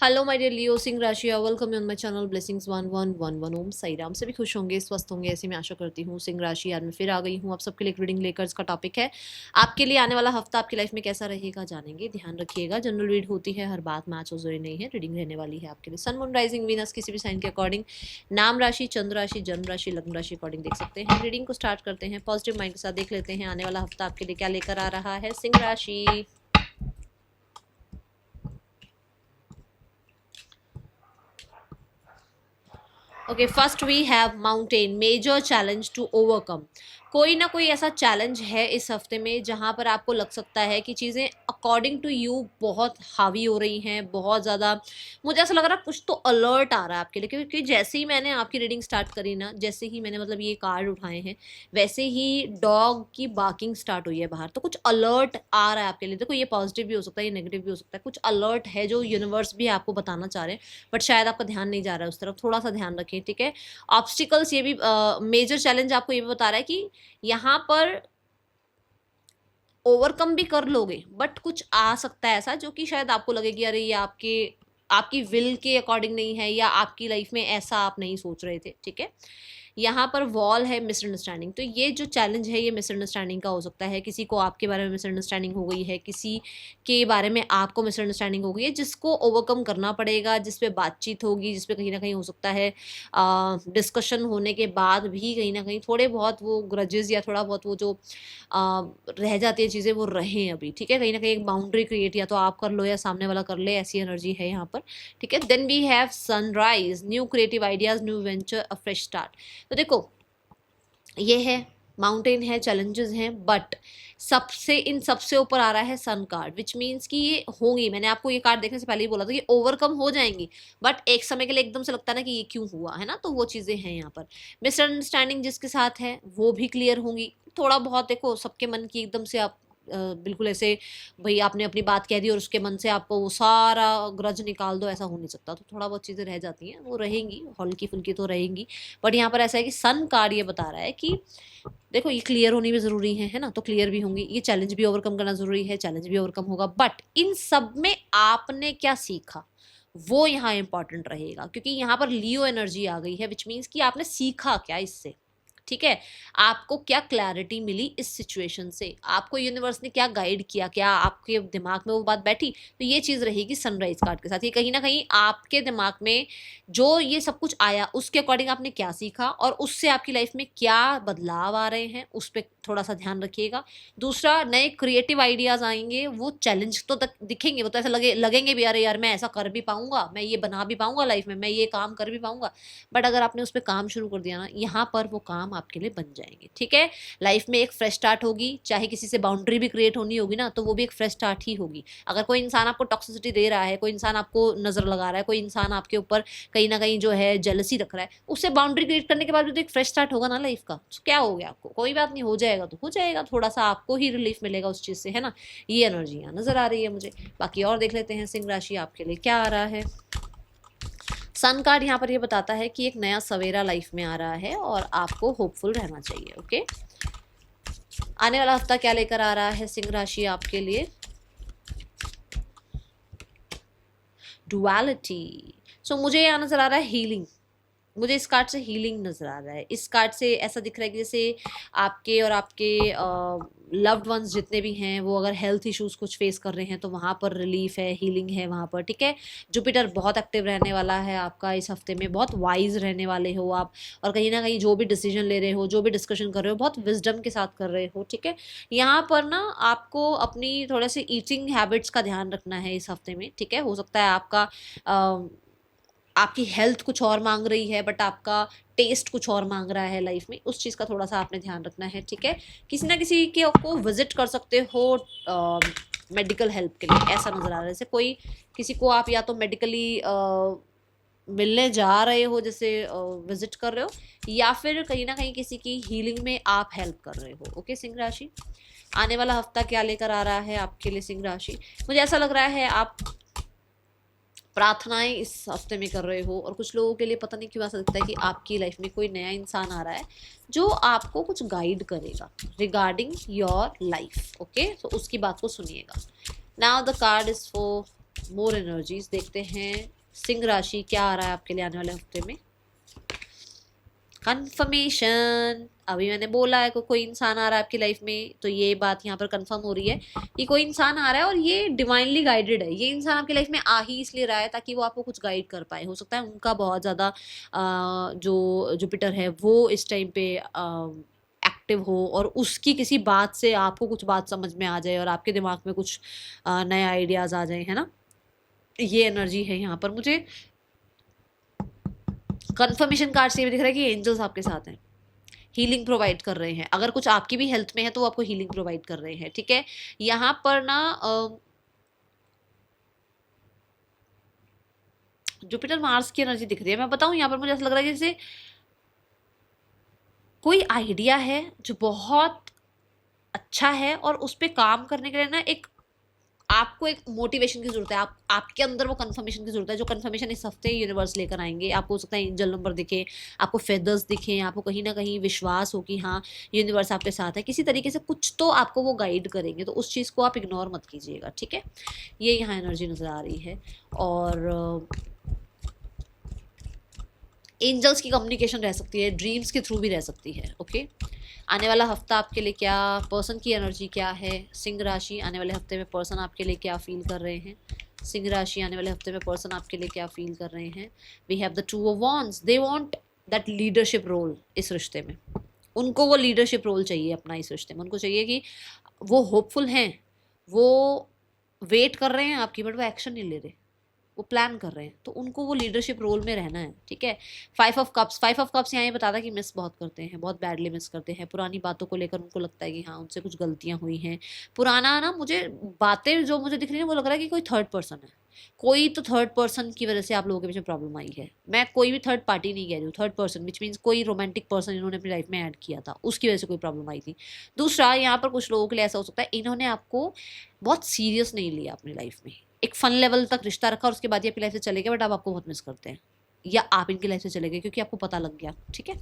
Hello my dear लियो, सिंह राशि, welcome on my channel blessings 1111। ओम साई राम। सभी खुश होंगे, स्वस्थ होंगे, ऐसी मैं आशा करती हूँ। सिंह राशि आज मैं फिर आ गई हूँ आप सबके लिए एक रीडिंग लेकर। इसका टॉपिक है आपके लिए आने वाला हफ्ता आपकी लाइफ में कैसा रहेगा, जानेंगे। ध्यान रखिएगा, जनरल रीड होती है, हर बात मैच और जरूरी नहीं है। रीडिंग रहने वाली है आपके लिए सन मून राइजिंग वीनस किसी भी साइन के अकॉर्डिंग, नाम राशि, चंद्र राशि, जन्म राशि, लग्न राशि अकॉर्डिंग देख सकते हैं। रीडिंग को स्टार्ट करते हैं पॉजिटिव माइंड के साथ। देख लेते हैं आने वाला हफ्ता आपके लिए क्या लेकर आ रहा है सिंह राशि। Okay, first we have mountain, major challenge to overcome. कोई ना कोई ऐसा चैलेंज है इस हफ्ते में जहां पर आपको लग सकता है कि चीज़ें अकॉर्डिंग टू यू बहुत हावी हो रही हैं, बहुत ज़्यादा। मुझे ऐसा लग रहा है कुछ तो अलर्ट आ रहा है आपके लिए, क्योंकि जैसे ही मैंने आपकी रीडिंग स्टार्ट करी ना, जैसे ही मैंने मतलब ये कार्ड उठाए हैं, वैसे ही डॉग की बार्किंग स्टार्ट हुई है बाहर। तो कुछ अलर्ट आ रहा है आपके लिए। देखो, ये पॉजिटिव भी हो सकता है, ये नेगेटिव भी हो सकता है। कुछ अलर्ट है जो यूनिवर्स भी आपको बताना चाह रहे हैं, बट शायद आपका ध्यान नहीं जा रहा है उस तरफ। थोड़ा सा ध्यान रखें, ठीक है। ऑब्स्टिकल्स, ये भी मेजर चैलेंज आपको ये भी बता रहा है कि यहाँ पर ओवरकम भी कर लोगे, बट कुछ आ सकता है ऐसा जो कि शायद आपको लगे कि अरे ये आपकी विल के अकॉर्डिंग नहीं है, या आपकी लाइफ में ऐसा आप नहीं सोच रहे थे, ठीक है। यहाँ पर वॉल है, मिसअंडरस्टैंडिंग। तो ये जो चैलेंज है ये मिसअंडरस्टैंडिंग का हो सकता है। किसी को आपके बारे में मिसअंडरस्टैंडिंग हो गई है, किसी के बारे में आपको मिसअंडरस्टैंडिंग हो गई है, जिसको ओवरकम करना पड़ेगा, जिस पे बातचीत होगी, जिस पे कहीं ना कहीं हो सकता है डिस्कशन होने के बाद भी कहीं ना कहीं थोड़े बहुत वो ग्रजेस या थोड़ा बहुत वो जो रह जाती है चीज़ें, वो रहें अभी, ठीक है। कहीं ना कहीं एक बाउंड्री क्रिएट या तो आप कर लो या सामने वाला कर ले, ऐसी एनर्जी है यहाँ पर, ठीक है। Then we have sunrise, new creative ideas, new venture, a fresh start. तो देखो, ये है, माउंटेन है, चैलेंजेस हैं, बट इन सबसे ऊपर आ रहा है सन कार्ड, विच मीन्स कि ये होंगी। मैंने आपको ये कार्ड देखने से पहले ही बोला था कि ओवरकम हो जाएंगी, बट एक समय के लिए एकदम से लगता है ना कि ये क्यों हुआ है ना, तो वो चीज़ें हैं यहाँ पर। मिसअंडरस्टैंडिंग जिसके साथ है वो भी क्लियर होंगी। थोड़ा बहुत देखो, सबके मन की एकदम से आप बिल्कुल ऐसे भाई आपने अपनी बात कह दी और उसके मन से आपको वो सारा ग्रज निकाल दो, ऐसा हो नहीं सकता। तो थोड़ा बहुत चीज़ें रह जाती हैं, वो रहेंगी, हल्की फुल्की तो रहेंगी। बट यहाँ पर ऐसा है कि सन कार्ड ये बता रहा है कि देखो, ये क्लियर होनी भी ज़रूरी है ना, तो क्लियर भी होंगी। ये चैलेंज भी ओवरकम करना ज़रूरी है, चैलेंज भी ओवरकम होगा। बट इन सब में आपने क्या सीखा, वो यहाँ इंपॉर्टेंट रहेगा, क्योंकि यहाँ पर लियो एनर्जी आ गई है, विच मीन्स कि आपने सीखा क्या इससे, ठीक है। आपको क्या क्लैरिटी मिली इस सिचुएशन से, आपको यूनिवर्स ने क्या गाइड किया, क्या आपके दिमाग में वो बात बैठी। तो ये चीज़ रहेगी सनराइज कार्ड के साथ। ये कहीं ना कहीं आपके दिमाग में जो ये सब कुछ आया, उसके अकॉर्डिंग आपने क्या सीखा और उससे आपकी लाइफ में क्या बदलाव आ रहे हैं, उस पर थोड़ा सा ध्यान रखिएगा। दूसरा, नए क्रिएटिव आइडियाज आएंगे, वो चैलेंज तो दिखेंगे, वो तो ऐसा लगेंगे भी, अरे यार मैं ऐसा कर भी पाऊंगा, मैं ये बना भी पाऊंगा लाइफ में, मैं ये काम कर भी पाऊंगा। बट अगर आपने उस पर काम शुरू कर दिया ना, यहाँ पर वो काम आपके लिए बन जाएंगे, ठीक है। लाइफ में एक फ्रेश स्टार्ट होगी, चाहे किसी से बाउंड्री भी क्रिएट होनी होगी ना, तो वो भी एक फ्रेश स्टार्ट ही होगी। अगर कोई इंसान आपको टॉक्सिसिटी दे रहा है, कोई इंसान आपको नजर लगा रहा है, कोई इंसान आपके ऊपर कहीं ना कहीं जो है जेलसी रख रहा है, उससे बाउंड्री क्रिएट करने के बाद भी तो एक फ्रेश स्टार्ट होगा ना लाइफ का। तो क्या हो गया आपको, कोई बात नहीं, हो जाएगा तो हो जाएगा, थोड़ा सा आपको ही रिलीफ मिलेगा उस चीज से, है ना। ये एनर्जी यहाँ नजर आ रही है मुझे। बाकी और देख लेते हैं सिंह राशि आपके लिए क्या आ रहा है। सन कार्ड यहाँ पर ये बताता है कि एक नया सवेरा लाइफ में आ रहा है और आपको होपफुल रहना चाहिए, ओके। आने वाला हफ्ता क्या लेकर आ रहा है सिंह राशि आपके लिए। डुअलिटी। सो मुझे यहाँ नजर आ रहा है हीलिंग। मुझे इस कार्ड से हीलिंग नजर आ रहा है। इस कार्ड से ऐसा दिख रहा है कि जैसे आपके और आपके लव्ड वंस जितने भी हैं, वो अगर हेल्थ इश्यूज कुछ फेस कर रहे हैं तो वहाँ पर रिलीफ है, हीलिंग है वहाँ पर, ठीक है। जुपिटर बहुत एक्टिव रहने वाला है आपका इस हफ्ते में, बहुत वाइज रहने वाले हो आप, और कहीं ना कहीं जो भी डिसीजन ले रहे हो, जो भी डिस्कशन कर रहे हो, बहुत विजडम के साथ कर रहे हो, ठीक है। यहाँ पर ना आपको अपनी थोड़े से ईटिंग हैबिट्स का ध्यान रखना है इस हफ्ते में, ठीक है। हो सकता है आपकी हेल्थ कुछ और मांग रही है, बट आपका टेस्ट कुछ और मांग रहा है लाइफ में, उस चीज़ का थोड़ा सा आपने ध्यान रखना है, ठीक है। किसी ना किसी के को विजिट कर सकते हो मेडिकल हेल्प के लिए, ऐसा नजर आ रहा है। जैसे कोई किसी को आप या तो मेडिकली मिलने जा रहे हो, जैसे विजिट कर रहे हो, या फिर कहीं ना कहीं किसी की हीलिंग में आप हेल्प कर रहे हो, ओके सिंह राशि। आने वाला हफ्ता क्या लेकर आ रहा है आपके लिए सिंह राशि। मुझे ऐसा लग रहा है आप प्रार्थनाएं इस हफ्ते में कर रहे हो, और कुछ लोगों के लिए पता नहीं क्यों ऐसा लगता है कि आपकी लाइफ में कोई नया इंसान आ रहा है जो आपको कुछ गाइड करेगा रिगार्डिंग योर लाइफ, ओके। तो उसकी बात को सुनिएगा। Now the card is for more energies देखते हैं सिंह राशि क्या आ रहा है आपके लिए आने वाले हफ्ते में। कंफर्मेशन, अभी मैंने बोला है कोई इंसान आ रहा है आपकी लाइफ में, तो ये बात यहाँ पर कंफर्म हो रही है कि कोई इंसान आ रहा है और ये डिवाइनली गाइडेड है। ये इंसान आपकी लाइफ में आ ही इसलिए रहा है ताकि वो आपको कुछ गाइड कर पाए। हो सकता है उनका बहुत ज़्यादा जो जुपिटर है वो इस टाइम पे एक्टिव हो और उसकी किसी बात से आपको कुछ बात समझ में आ जाए और आपके दिमाग में कुछ नए आइडियाज़ आ जाए, है ना। ये एनर्जी है यहाँ पर मुझे। कंफर्मेशन कार्ड से ये भी दिख रहा है कि एंजल्स आपके साथ हैं, हीलिंग प्रोवाइड कर रहे हैं। अगर कुछ आपकी भी हेल्थ में है तो वो आपको हीलिंग प्रोवाइड कर रहे हैं, ठीक है। यहाँ पर ना जुपिटर मार्स की एनर्जी दिख रही है। मैं बताऊं यहाँ पर मुझे ऐसा लग रहा है जैसे कोई आइडिया है जो बहुत अच्छा है और उस पर काम करने के लिए ना एक आपको एक मोटिवेशन की जरूरत है। आपके अंदर वो कंफर्मेशन की जरूरत है, जो कंफर्मेशन इस हफ्ते यूनिवर्स लेकर आएंगे। आपको हो सकता है एंजल नंबर दिखे, आपको फेदर्स दिखे, आपको कहीं ना कहीं विश्वास हो कि हाँ यूनिवर्स आपके साथ है। किसी तरीके से कुछ तो आपको वो गाइड करेंगे, तो उस चीज़ को आप इग्नोर मत कीजिएगा, ठीक है। ये यहाँ एनर्जी नजर आ रही है। और एंजल्स की कम्युनिकेशन रह सकती है, ड्रीम्स के थ्रू भी रह सकती है, ओके। आने वाला हफ्ता आपके लिए क्या, पर्सन की एनर्जी क्या है। सिंह राशि आने वाले हफ्ते में पर्सन आपके लिए क्या फील कर रहे हैं। सिंह राशि आने वाले हफ्ते में पर्सन आपके लिए क्या फील कर रहे हैं। We have the 2 of wands, they want that leadership role इस रिश्ते में। उनको वो लीडरशिप रोल चाहिए अपना इस रिश्ते में। उनको चाहिए कि वो होपफुल हैं, वो वेट कर रहे हैं आपकी, बट वो एक्शन नहीं ले रहे, वो प्लान कर रहे हैं, तो उनको वो लीडरशिप रोल में रहना है, ठीक है। 5 ऑफ कप्स यहाँ ये बताता है कि मिस बहुत करते हैं, बहुत बैडली मिस करते हैं। पुरानी बातों को लेकर उनको लगता है कि हाँ उनसे कुछ गलतियां हुई हैं। पुराना ना, मुझे बातें जो मुझे दिख रही है वो लग रहा है कि कोई थर्ड पर्सन है, कोई तो थर्ड पर्सन की वजह से आप लोगों के बीच में प्रॉब्लम आई है। मैं कोई भी थर्ड पार्टी नहीं कह रही हूँ, थर्ड पर्सन विच मीन्स कोई रोमांटिक पर्सन इन्होंने अपनी लाइफ में ऐड किया था, उसकी वजह से कोई प्रॉब्लम आई थी। दूसरा, यहाँ पर कुछ लोगों के लिए ऐसा हो सकता है इन्होंने आपको बहुत सीरियस नहीं लिया अपनी लाइफ में, एक फन लेवल तक रिश्ता रखा और उसके बाद ये आपकी लाइफ से चले गए, बट अब आपको बहुत मिस करते हैं, या आप इनकी लाइफ से चले गए क्योंकि आपको पता लग गया, ठीक है।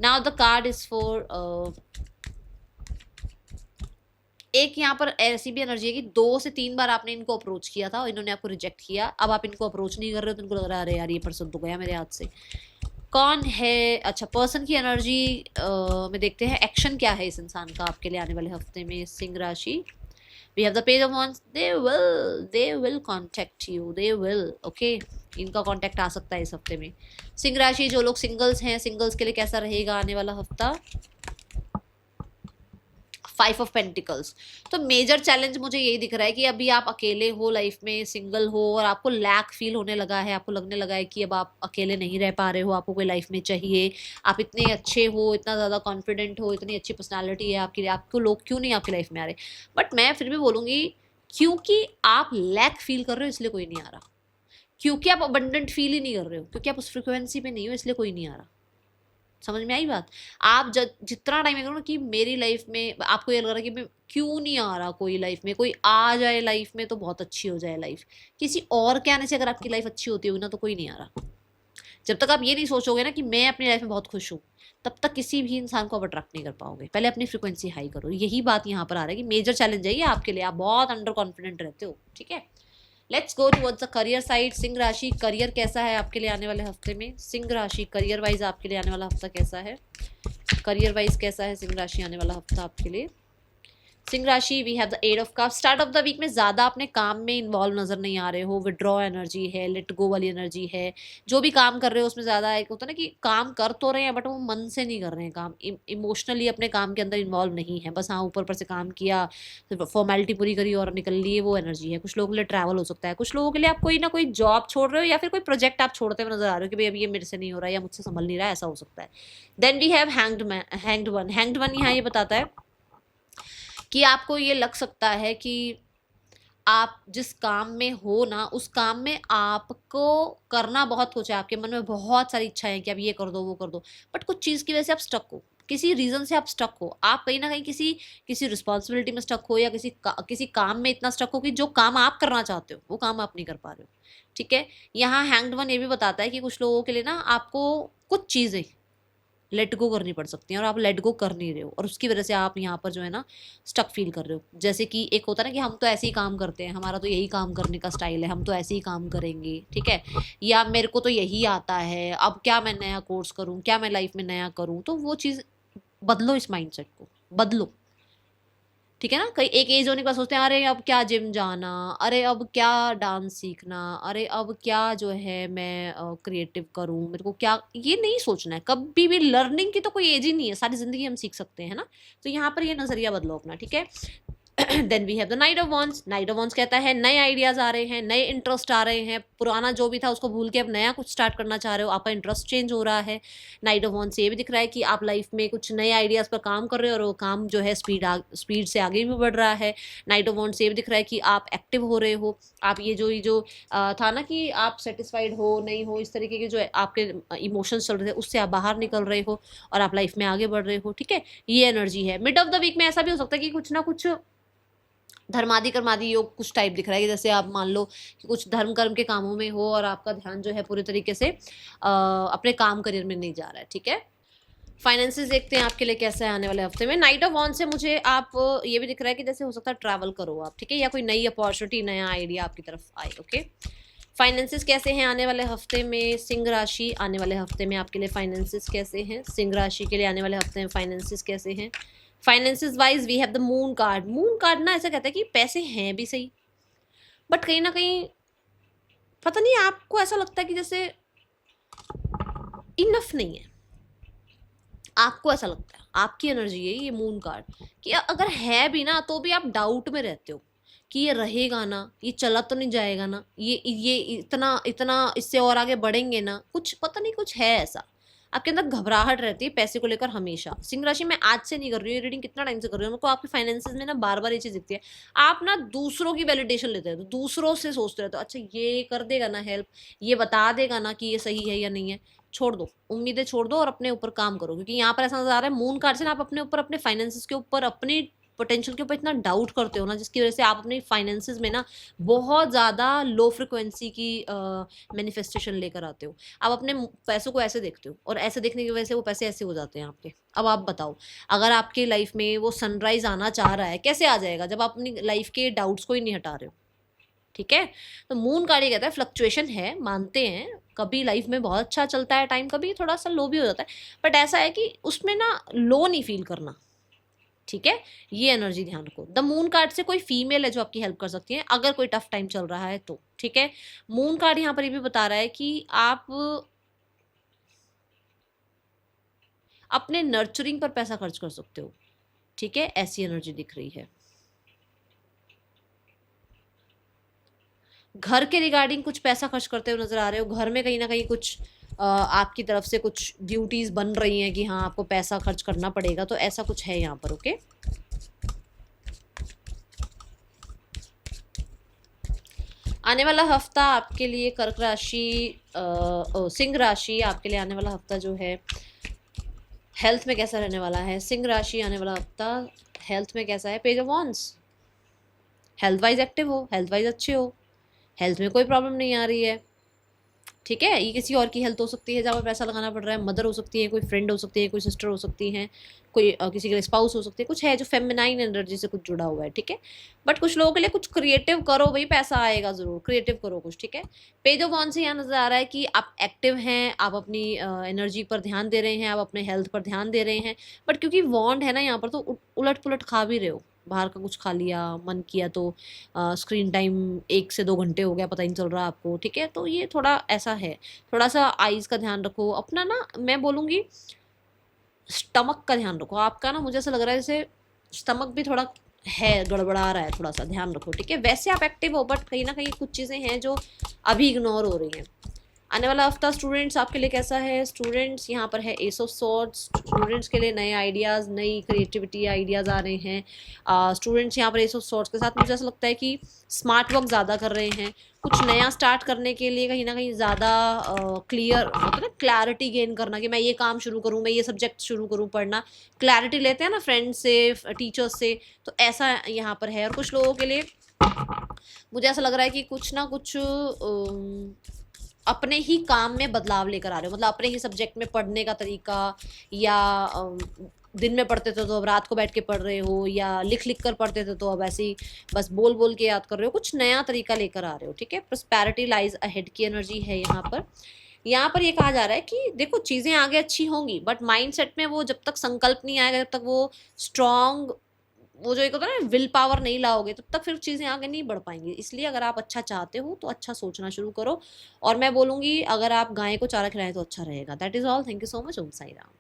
Now the card is for एक यहाँ पर ऐसी भी एनर्जी है कि 2 से 3 बार आपने इनको अप्रोच किया था और इन्होंने आपको रिजेक्ट किया। अब आप इनको अप्रोच नहीं कर रहे हो तो इनको लग रहा है अरे यार ये पर्सन तो गया मेरे हाथ से। कौन है, अच्छा पर्सन की एनर्जी में देखते हैं एक्शन क्या है इस इंसान का आपके लिए आने वाले हफ्ते में। सिंह राशि, we have the page of wands, they will contact you, they will, okay। इनका कांटेक्ट आ सकता है इस हफ्ते में। सिंह राशि, जो लोग सिंगल्स हैं, सिंगल्स के लिए कैसा रहेगा आने वाला हफ्ता। 5 ऑफ पेंटिकल्स, तो मेजर चैलेंज मुझे यही दिख रहा है कि अभी आप अकेले हो लाइफ में, सिंगल हो और आपको लैक फील होने लगा है, आपको लगने लगा है कि अब आप अकेले नहीं रह पा रहे हो, आपको कोई लाइफ में चाहिए। आप इतने अच्छे हो, इतना ज़्यादा कॉन्फिडेंट हो, इतनी अच्छी पर्सनैलिटी है आपकी, आपको लोग क्यों नहीं आपकी लाइफ में आ रहे। बट मैं फिर भी बोलूँगी क्योंकि आप लैक फील कर रहे हो इसलिए कोई नहीं आ रहा, क्योंकि आप अबंडेंट फील ही नहीं कर रहे हो, क्योंकि आप उस फ्रिक्वेंसी पे नहीं हो इसलिए कोई नहीं आ रहा। समझ में आई बात। आप जितना टाइम करो ना कि मेरी लाइफ में आपको ये लग रहा है कि मैं क्यों नहीं आ रहा, कोई लाइफ में कोई आ जाए लाइफ में तो बहुत अच्छी हो जाए लाइफ। किसी और के आने से अगर आपकी लाइफ अच्छी होती होगी ना तो कोई नहीं आ रहा। जब तक आप ये नहीं सोचोगे ना कि मैं अपनी लाइफ में बहुत खुश हूँ, तब तक किसी भी इंसान को आप अट्रैक्ट नहीं कर पाओगे। पहले अपनी फ्रिक्वेंसी हाई करो, यही बात यहाँ पर आ रहा है कि मेजर चैलेंज है ये आपके लिए, आप बहुत अंडर कॉन्फिडेंट रहते हो, ठीक है। Let's go towards the career side. Singh राशि, करियर कैसा है आपके लिए आने वाले हफ्ते में। सिंह राशि करियर वाइज आपके लिए आने वाला हफ्ता कैसा है, करियर वाइज कैसा है सिंह राशि आने वाला हफ्ता आपके लिए। सिंह राशि, we have the 8 of cups. Start of the week में ज़्यादा अपने काम में इन्वॉल्व नजर नहीं आ रहे हो, विड्रॉ एनर्जी है, लेट गो वाली एनर्जी है। जो भी काम कर रहे हो उसमें ज़्यादा एक होता है ना कि काम कर तो रहे हैं बट वो मन से नहीं कर रहे हैं काम, इमोशनली अपने काम के अंदर इन्वॉल्व नहीं है, बस हाँ ऊपर पर से काम किया, फॉर्मेलिटी पूरी करी और निकल लिए, वो एनर्जी है। कुछ लोगों के लिए ट्रैवल हो सकता है, कुछ लोगों के लिए आप कोई ना कोई जॉब छोड़ रहे हो या फिर कोई प्रोजेक्ट आप छोड़ते हुए नजर आ रहे हो कि भाई अभी ये मेरे से नहीं हो रहा है या मुझसे संभल नहीं रहा है, ऐसा हो सकता है। Then we have hanged one यहाँ ये बताता है कि आपको ये लग सकता है कि आप जिस काम में हो ना उस काम में आपको करना बहुत कुछ है, आपके मन में बहुत सारी इच्छाएं हैं कि आप ये कर दो वो कर दो, बट कुछ चीज़ की वजह से आप स्टक हो, किसी रीज़न से आप स्टक हो, आप कहीं ना कहीं किसी रिस्पॉन्सिबिलिटी में स्टक हो या किसी काम में इतना स्टक हो कि जो काम आप करना चाहते हो वो काम आप नहीं कर पा रहे हो, ठीक है। यहाँ हैंग्ड वन ये भी बताता है कि कुछ लोगों के लिए ना आपको कुछ चीज़ें लेट गो करनी पड़ सकती है और आप लेट गो कर नहीं रहे हो, और उसकी वजह से आप यहाँ पर जो है ना स्टक फील कर रहे हो। जैसे कि एक होता है ना कि हम तो ऐसे ही काम करते हैं, हमारा तो यही काम करने का स्टाइल है, हम तो ऐसे ही काम करेंगे, ठीक है, या मेरे को तो यही आता है, अब क्या मैं नया कोर्स करूँ, क्या मैं लाइफ में नया करूँ। तो वो चीज़ बदलो, इस माइंडसेट को बदलो, ठीक है ना। कई एक एज होने के बाद सोचते हैं अरे अब क्या जिम जाना, अरे अब क्या डांस सीखना, अरे अब क्या जो है मैं क्रिएटिव करूं, मेरे को क्या, ये नहीं सोचना है कभी भी। लर्निंग की तो कोई एज ही नहीं है, सारी जिंदगी हम सीख सकते हैं ना। तो यहाँ पर ये नजरिया बदलो अपना, ठीक है। Then we have the knight of wands. Knight of wands कहता है नए आइडियाज आ रहे हैं, नए इंटरेस्ट आ रहे हैं, पुराना जो भी था उसको भूल के अब नया कुछ स्टार्ट करना चाह रहे हो, आपका इंटरेस्ट चेंज हो रहा है। नाइट ऑफ वॉन्ड्स ये भी दिख रहा है कि आप लाइफ में कुछ नए आइडियाज पर काम कर रहे हो और वो काम जो है स्पीड से आगे भी बढ़ रहा है। नाइट ऑफ वॉन्ड्स ये भी दिख रहा है कि आप एक्टिव हो रहे हो, आप ये जो था ना कि आप सेटिस्फाइड हो नहीं हो, इस तरीके के जो आपके इमोशंस चल रहे थे उससे आप बाहर निकल रहे हो और आप लाइफ में आगे बढ़ रहे हो, ठीक है। ये एनर्जी है। मिड ऑफ द वीक में ऐसा भी हो सकता है कि कुछ ना कुछ धर्मादि कर्मादि योग कुछ टाइप दिख रहा है कि जैसे आप मान लो कि कुछ धर्म कर्म के कामों में हो और आपका ध्यान जो है पूरी तरीके से अपने काम करियर में नहीं जा रहा है, ठीक है। फाइनेंसेस देखते हैं आपके लिए कैसा है आने वाले हफ्ते में। नाइट ऑफ वॉन्ड से मुझे आप ये भी दिख रहा है कि जैसे हो सकता है ट्रैवल करो आप, ठीक है, या कोई नई अपॉर्चुनिटी, नया आइडिया आपकी तरफ आए, ओके। फाइनेंसेस कैसे हैं आने वाले हफ्ते में। सिंह राशि, आने वाले हफ्ते में आपके लिए फाइनेंसेस कैसे हैं। सिंह राशि के लिए आने वाले हफ्ते में फाइनेंसेस कैसे हैं। Finances wise we have the moon card. Moon card ना ऐसा कहता है कि पैसे हैं भी सही, बट कहीं ना कहीं पता नहीं आपको ऐसा लगता है कि जैसे इनफ नहीं है, आपको ऐसा लगता है, आपकी एनर्जी है ये मून कार्ड, कि अगर है भी ना तो भी आप डाउट में रहते हो कि ये रहेगा ना, ये चला तो नहीं जाएगा ना, ये इतना इतना इससे और आगे बढ़ेंगे ना, कुछ पता नहीं, कुछ है ऐसा आपके अंदर घबराहट रहती है पैसे को लेकर हमेशा। सिंह राशि में आज से नहीं कर रही हूँ रीडिंग, कितना टाइम से कर रही हूँ, उनको आपके फाइनेंसेस में ना बार बार ये चीज दिखती है। आप ना दूसरों की वैलिडेशन लेते रहते हो, दूसरों से सोचते रहते हो अच्छा ये कर देगा ना हेल्प, ये बता देगा ना कि ये सही है या नहीं है। छोड़ दो, उम्मीदें छोड़ दो और अपने ऊपर काम करो, क्योंकि यहाँ पर ऐसा नजर आ रहा है मून कार्ड से ना आप अपने ऊपर, अपने फाइनेंसेस के ऊपर, अपनी पोटेंशियल के ऊपर इतना डाउट करते हो ना, जिसकी वजह से आप अपने फाइनेंसेस में ना बहुत ज़्यादा लो फ्रिक्वेंसी की मैनिफेस्टेशन लेकर आते हो। आप अपने पैसों को ऐसे देखते हो और ऐसे देखने की वजह से वो पैसे ऐसे हो जाते हैं आपके। अब आप बताओ, अगर आपके लाइफ में वो सनराइज आना चाह रहा है, कैसे आ जाएगा जब आप अपनी लाइफ के डाउट्स को ही नहीं हटा रहे हो, ठीक है। तो मून कार्ड ये कहता है फ्लक्चुएशन है, मानते हैं, कभी लाइफ में बहुत अच्छा चलता है टाइम, कभी थोड़ा सा लो भी हो जाता है, बट ऐसा है कि उसमें ना लो नहीं फील करना, ठीक है। ये एनर्जी ध्यान रखो। द मून कार्ड से कोई फीमेल है जो आपकी हेल्प कर सकती है अगर कोई टफ टाइम चल रहा है तो, ठीक है। मून कार्ड यहाँ पर ये भी बता रहा है कि आप अपने नर्चरिंग पर पैसा खर्च कर सकते हो, ठीक है, ऐसी एनर्जी दिख रही है। घर के रिगार्डिंग कुछ पैसा खर्च करते हुए नजर आ रहे हो, घर में कहीं ना कहीं कुछ आपकी तरफ से कुछ ड्यूटीज बन रही हैं कि हाँ आपको पैसा खर्च करना पड़ेगा, तो ऐसा कुछ है यहाँ पर, ओके। आने वाला हफ्ता आपके लिए कर्क राशि, सिंह राशि आपके लिए आने वाला हफ्ता जो है हेल्थ में कैसा रहने वाला है। सिंह राशि आने वाला हफ्ता हेल्थ में कैसा है। Page of wands, health wise active हो, हेल्थ वाइज अच्छे हो, हेल्थ में कोई प्रॉब्लम नहीं आ रही है, ठीक है। ये किसी और की हेल्थ हो सकती है जहाँ पर पैसा लगाना पड़ रहा है, मदर हो सकती है, कोई फ्रेंड हो सकती है, कोई सिस्टर हो सकती है, कोई किसी के स्पाउस हो सकती है, कुछ है जो फेमिनाइन एनर्जी से कुछ जुड़ा हुआ है, ठीक है। बट कुछ लोगों के लिए कुछ क्रिएटिव करो भाई, पैसा आएगा जरूर, क्रिएटिव करो कुछ, ठीक है। पेज ऑफ वॉन्ड्स से यहाँ नजर आ रहा है कि आप एक्टिव हैं, आप अपनी एनर्जी पर ध्यान दे रहे हैं, आप अपने हेल्थ पर ध्यान दे रहे हैं, बट क्योंकि वॉन्ड है ना यहाँ पर तो उलट पुलट खा भी रहे हो, बाहर का कुछ खा लिया, मन किया तो स्क्रीन टाइम 1 से 2 घंटे हो गया, पता ही नहीं चल रहा आपको, ठीक है। तो ये थोड़ा ऐसा है, थोड़ा सा आइज़ का ध्यान रखो अपना ना, मैं बोलूँगी स्टमक का ध्यान रखो आपका ना, मुझे ऐसा लग रहा है जैसे स्टमक भी थोड़ा है, गड़बड़ा रहा है, थोड़ा सा ध्यान रखो, ठीक है। वैसे आप एक्टिव हो बट कहीं ना कहीं कुछ चीज़ें हैं जो अभी इग्नोर हो रही हैं। आने वाला हफ्ता स्टूडेंट्स आपके लिए कैसा है। स्टूडेंट्स यहाँ पर है एस ऑफ सॉर्ड्स, स्टूडेंट्स के लिए नए आइडियाज़, नई क्रिएटिविटी आइडियाज़ आ रहे हैं। स्टूडेंट्स यहाँ पर एस ऑफ सॉर्ड्स के साथ मुझे ऐसा लगता है कि स्मार्ट वर्क ज़्यादा कर रहे हैं, कुछ नया स्टार्ट करने के लिए कहीं ना कहीं ज़्यादा क्लियर होता है ना, क्लैरिटी गेन करना कि मैं ये काम शुरू करूँ, मैं ये सब्जेक्ट शुरू करूँ पढ़ना, क्लैरिटी लेते हैं ना फ्रेंड्स से, टीचर्स से, तो ऐसा यहाँ पर है। और कुछ लोगों के लिए मुझे ऐसा लग रहा है कि कुछ ना कुछ अपने ही काम में बदलाव लेकर आ रहे हो, मतलब अपने ही सब्जेक्ट में पढ़ने का तरीका, या दिन में पढ़ते थे तो अब रात को बैठ के पढ़ रहे हो, या लिख लिख कर पढ़ते थे तो अब ऐसे ही बस बोल बोल के याद कर रहे हो, कुछ नया तरीका लेकर आ रहे हो, ठीक है। प्रॉस्पेरिटी लाइज अहेड की एनर्जी है यहाँ पर। यहाँ पर ये कहा जा रहा है कि देखो चीज़ें आगे अच्छी होंगी, बट माइंडसेट में वो जब तक संकल्प नहीं आएगा, जब तक वो स्ट्रांग, वो जो एक होता है ना विल पावर नहीं लाओगे, तब तक फिर चीज़ें आगे नहीं बढ़ पाएंगी। इसलिए अगर आप अच्छा चाहते हो तो अच्छा सोचना शुरू करो, और मैं बोलूँगी अगर आप गाय को चारा खिलाएं तो अच्छा रहेगा। That is all. Thank you so much. Om Sai Ram.